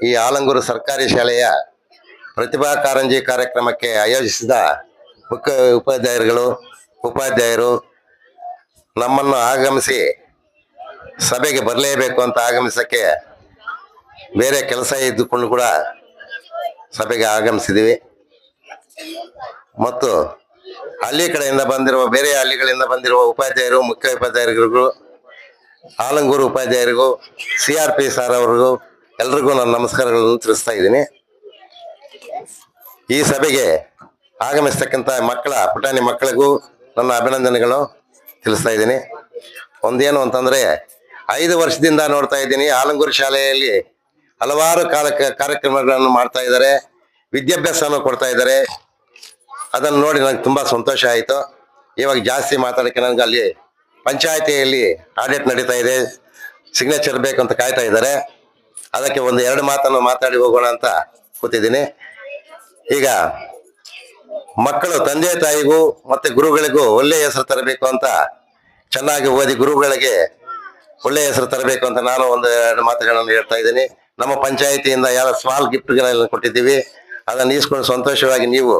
ಈ ಆಲಂಗೂರು ಸರ್ಕಾರಿ ಶಾಲೆಯ ಪ್ರತಿಭಾ ಕಾರಂಜಿ ಕಾರ್ಯಕ್ರಮಕ್ಕೆ ಆಯೋಜಿಸಿದ ಮುಖ್ಯ ಉಪಾಧ್ಯಾಯರು ನಮ್ಮನ್ನು ಆಗಮಿಸಿ ಸಭೆಗೆ ಬರಲೇಬೇಕು ಅಂತ ಆಗಮಿಸಕ್ಕೆ ಬೇರೆ ಕೆಲಸ ಇದ್ದುಕೊಂಡು ಕೂಡ ಸಭೆಗೆ ಆಗಮಿಸಿದ್ದೀವಿ. ಮತ್ತು ಹಳ್ಳಿ ಕಡೆಯಿಂದ ಬಂದಿರುವ ಬೇರೆ ಹಳ್ಳಿಗಳಿಂದ ಬಂದಿರುವ ಉಪಾಧ್ಯಾಯರು, ಮುಖ್ಯ ಉಪಾಧ್ಯಾಯರಿಗೂ, ಆಲಂಗೂರು ಉಪಾಧ್ಯಾಯರಿಗೂ, CRP ಸರ್ ಅವರಿಗೂ ಎಲ್ರಿಗೂ ನಾನು ನಮಸ್ಕಾರಗಳನ್ನು ತಿಳಿಸ್ತಾ ಇದ್ದೀನಿ. ಈ ಸಭೆಗೆ ಆಗಮಿಸ್ತಕ್ಕಂಥ ಪುಟಾಣಿ ಮಕ್ಕಳಿಗೂ ನನ್ನ ಅಭಿನಂದನೆಗಳು ತಿಳಿಸ್ತಾ ಇದ್ದೀನಿ. ಒಂದೇನು ಅಂತಂದ್ರೆ 5 ವರ್ಷದಿಂದ ನೋಡ್ತಾ ಇದ್ದೀನಿ ಆಲಂಗೂರು ಶಾಲೆಯಲ್ಲಿ ಹಲವಾರು ಕಾರ್ಯಕ್ರಮಗಳನ್ನು ಮಾಡ್ತಾ ಇದ್ದಾರೆ, ವಿದ್ಯಾಭ್ಯಾಸವನ್ನು ಕೊಡ್ತಾ ಇದ್ದಾರೆ. ಅದನ್ನು ನೋಡಿ ನನಗೆ ತುಂಬಾ ಸಂತೋಷ ಆಯಿತು. ಇವಾಗ ಜಾಸ್ತಿ ಮಾತಾಡಕ್ಕೆ ನನಗೆ ಅಲ್ಲಿ ಪಂಚಾಯತಿಯಲ್ಲಿ ಆಡಿಟ್ ನಡೀತಾ ಇದೆ, ಸಿಗ್ನೇಚರ್ ಬೇಕಂತ ಕಾಯ್ತಾ ಇದ್ದಾರೆ. ಅದಕ್ಕೆ 1-2 ಮಾತನ್ನು ಮಾತಾಡಿ ಹೋಗೋಣ ಅಂತ ಕೂತಿದ್ದೀನಿ. ಈಗ ಮಕ್ಕಳು ತಂದೆ ತಾಯಿಗೂ ಮತ್ತೆ ಗುರುಗಳಿಗೂ ಒಳ್ಳೆಯ ಹೆಸರು ತರಬೇಕು ಅಂತ, ಚೆನ್ನಾಗಿ ಓದಿ ಗುರುಗಳಿಗೆ ಒಳ್ಳೆಯ ಹೆಸರು ತರಬೇಕು ಅಂತ ನಾನು 1-2 ಮಾತುಗಳನ್ನು ಹೇಳ್ತಾ ಇದ್ದೀನಿ. ನಮ್ಮ ಪಂಚಾಯಿತಿಯಿಂದ ಯಾವ ಸ್ಮಾಲ್ ಗಿಫ್ಟ್ಗಳನ್ನು ಕೊಟ್ಟಿದ್ದೀವಿ, ಅದನ್ನು ಈಸ್ಕೊಂಡು ಸಂತೋಷವಾಗಿ ನೀವು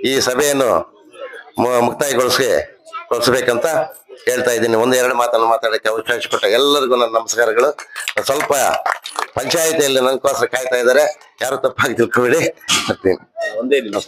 ಈ ಸಭೆಯನ್ನು ಮುಕ್ತಾಯಗೊಳಿಸಬೇಕಂತ ಹೇಳ್ತಾ ಇದ್ದೀನಿ. 1-2 ಮಾತನ್ನು ಮಾತಾಡಕ್ಕೆ ಅವಕಾಶ ಕೊಟ್ಟ ಎಲ್ಲರಿಗೂ ನನ್ನ ನಮಸ್ಕಾರಗಳು. ಸ್ವಲ್ಪ ಪಂಚಾಯಿತಿಯಲ್ಲಿ ನನಗೋಸ್ಕರ ಕಾಯ್ತಾ ಇದ್ದಾರೆ, ಯಾರು ತಪ್ಪಾಗಿ ತಿಳ್ಕೊಬೇಡಿ. ಒಂದೇ ನಿಮಿಷ